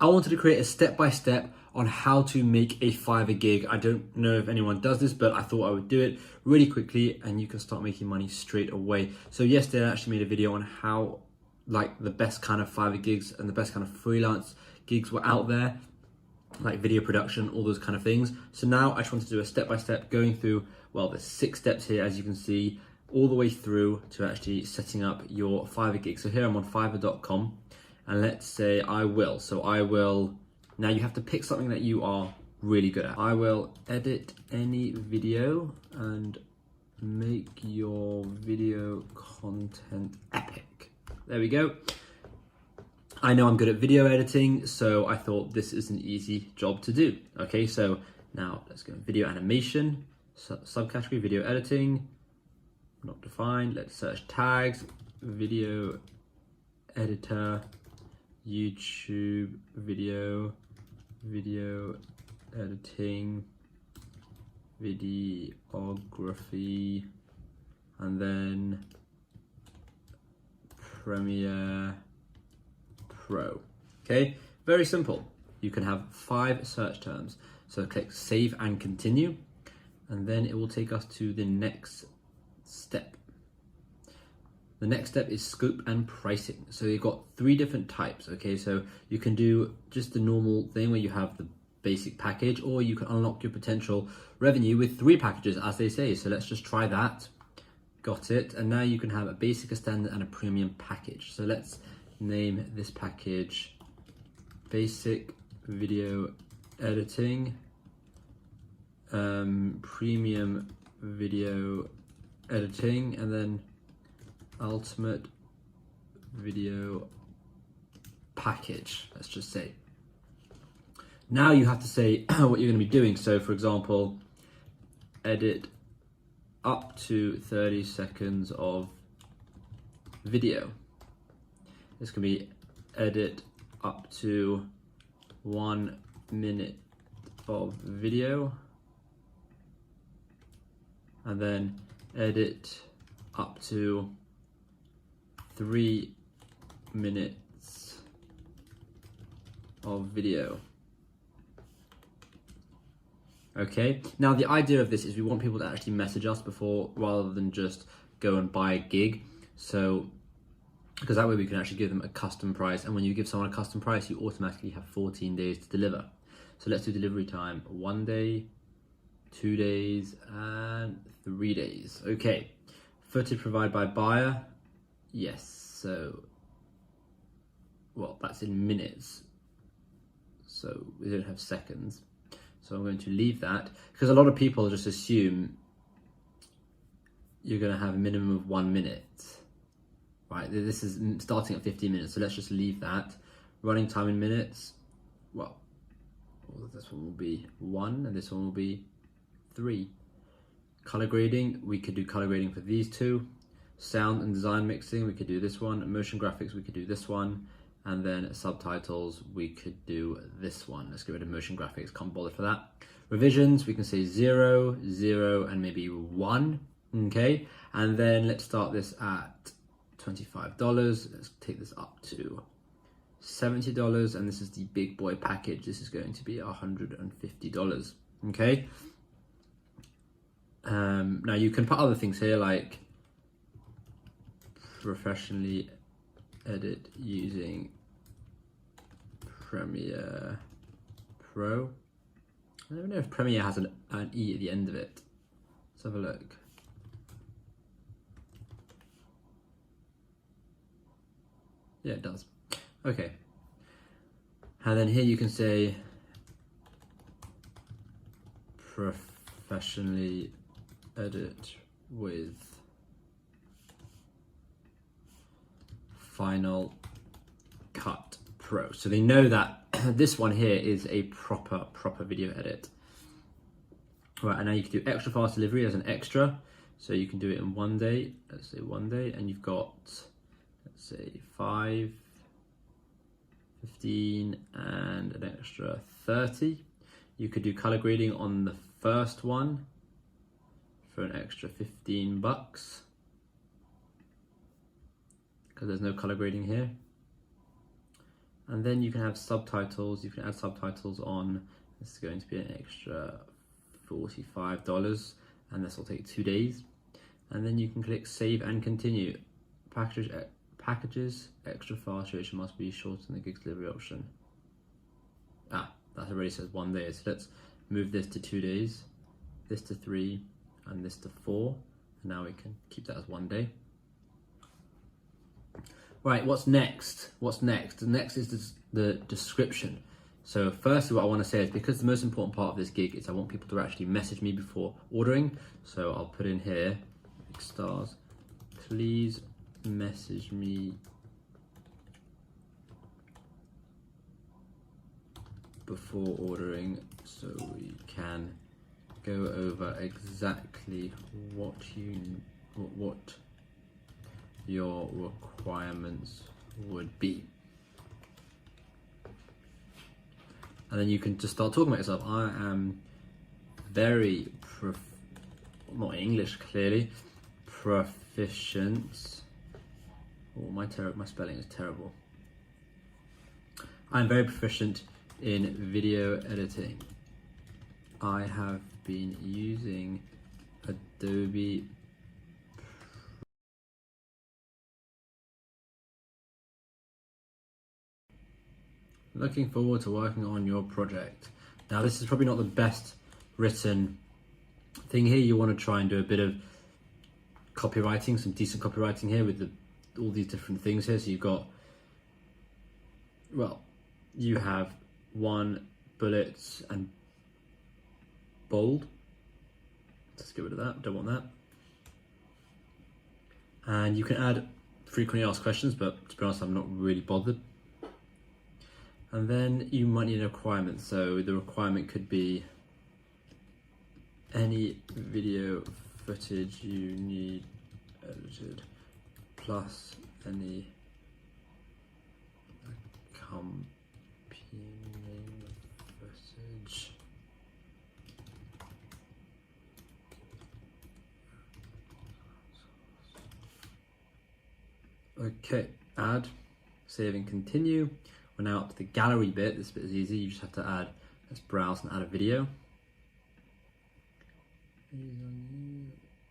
I wanted to create a step-by-step on how to make a Fiverr gig. I don't know if anyone does this, but I thought I would do it really quickly and you can start making money straight away. So yesterday I actually made a video on how like the best kind of Fiverr gigs and the best kind of freelance gigs were out there, like video production, all those kind of things. So now I just want to do a step-by-step going through, well, there's 6 steps here, as you can see, all the way through to actually setting up your Fiverr gig. So here I'm on fiverr.com and let's say I will. So I will, now you have to pick something that you are really good at. I will edit any video and make your video content epic. There we go. I know I'm good at video editing, so I thought this is an easy job to do. Okay, so now let's go video animation, subcategory video editing, not defined. Let's search tags, video editor, YouTube video editing, videography, and then Premiere Pro. Okay, very simple. You can have 5 search terms. So click save and continue, and then it will take us to the next step. The next step is scope and pricing. So you've got 3 different types. Okay, so you can do just the normal thing where you have the basic package, or you can unlock your potential revenue with 3 packages, as they say. So let's just try that. Got it. And now you can have a basic, a standard, and a premium package. So let's name this package basic video editing, premium video editing, and then ultimate video package, let's just say. Now you have to say what you're going to be doing. So for example, edit up to 30 seconds of video. This can be edit up to 1 minute of video, and then edit up to 3 minutes of video. Okay, now the idea of this is we want people to actually message us before, rather than just go and buy a gig. So, because that way we can actually give them a custom price, and when you give someone a custom price, you automatically have 14 days to deliver. So let's do delivery time, 1 day, 2 days, and 3 days. Okay, footage provided by buyer, yes, so, well, that's in minutes, so we don't have seconds. So I'm going to leave that, because a lot of people just assume you're going to have a minimum of 1 minute. Right, this is starting at 15 minutes, so let's just leave that. Running time in minutes, well, this one will be 1 and this one will be 3. Color grading, we could do color grading for these 2. Sound and design mixing, we could do this one. Motion graphics, we could do this one. And then subtitles, we could do this one. Let's get rid of motion graphics, can't bother for that. Revisions, we can say 0, 0, and maybe 1, okay? And then let's start this at $25. Let's take this up to $70, and this is the big boy package. This is going to be $150, okay? Now you can put other things here, like professionally edit using Premiere Pro. I don't know if Premiere has an E at the end of it. Let's have a look. Yeah, it does. Okay. And then here you can say professionally edit with Final Cut Pro. So they know that this one here is a proper video edit. Right, and now you can do extra fast delivery as an extra. So you can do it in 1 day, let's say 1 day, and you've got, let's say 5, 15, and an extra 30. You could do color grading on the first one for an extra $15, because there's no color grading here. And then you can have subtitles. You can add subtitles on. This is going to be an extra $45, and this will take 2 days. And then you can click save and continue. Packages, extra file duration must be shorter than the gig delivery option. That already says 1 day. So let's move this to 2 days, this to 3, and this to 4. And now we can keep that as 1 day. Right, what's next? What's next? The next is the description. So firstly, what I want to say is, because the most important part of this gig is I want people to actually message me before ordering. So I'll put in here, stars, please message me before ordering so we can go over exactly what your requirements would be. And then you can just start talking about yourself. I am very, not English clearly, proficient. Oh, my spelling is terrible. I'm very proficient in video editing. I have been using Adobe Looking forward to working on your project. Now, this is probably not the best written thing here. You want to try and do a bit of copywriting, some decent copywriting here with all these different things here. So you've got, well, you have one, bullets, and bold. Let's get rid of that, don't want that. And you can add frequently asked questions, but to be honest, I'm not really bothered. And then you might need a requirement. So the requirement could be any video footage you need edited, plus any accompanying footage. Okay, add, save and continue. We're now up to the gallery bit. This bit is easy. You just have to add, let's browse and add a video.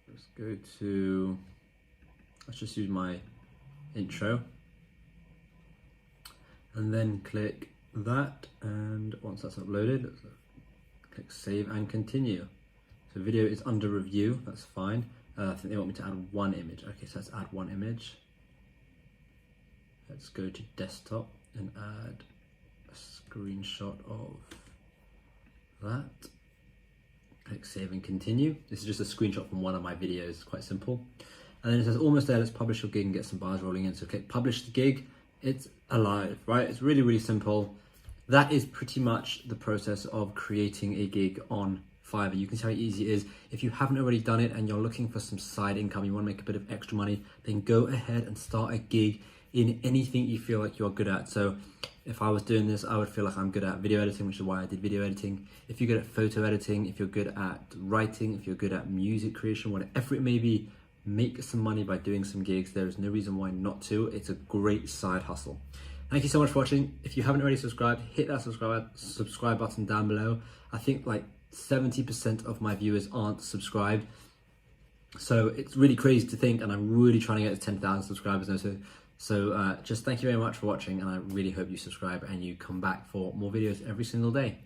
Let's go to, let's just use my intro. And then click that. And once that's uploaded, let's click save and continue. So video is under review, that's fine. I think they want me to add one image. Okay, so let's add one image. Let's go to desktop and add a screenshot of that. Click save and continue. This is just a screenshot from one of my videos, it's quite simple. And then it says almost there, let's publish your gig and get some bars rolling in. So click publish the gig, it's alive, right? It's really, really simple. That is pretty much the process of creating a gig on Fiverr. You can see how easy it is. If you haven't already done it and you're looking for some side income, you want to make a bit of extra money, then go ahead and start a gig in anything you feel like you're good at. So if I was doing this, I would feel like I'm good at video editing, which is why I did video editing. If you're good at photo editing, if you're good at writing, if you're good at music creation, whatever it may be, make some money by doing some gigs. There is no reason why not to. It's a great side hustle. Thank you so much for watching. If you haven't already subscribed, hit that subscribe button down below. I think like 70% of my viewers aren't subscribed. So it's really crazy to think, and I'm really trying to get to 10,000 subscribers now. So just thank you very much for watching, and I really hope you subscribe and you come back for more videos every single day.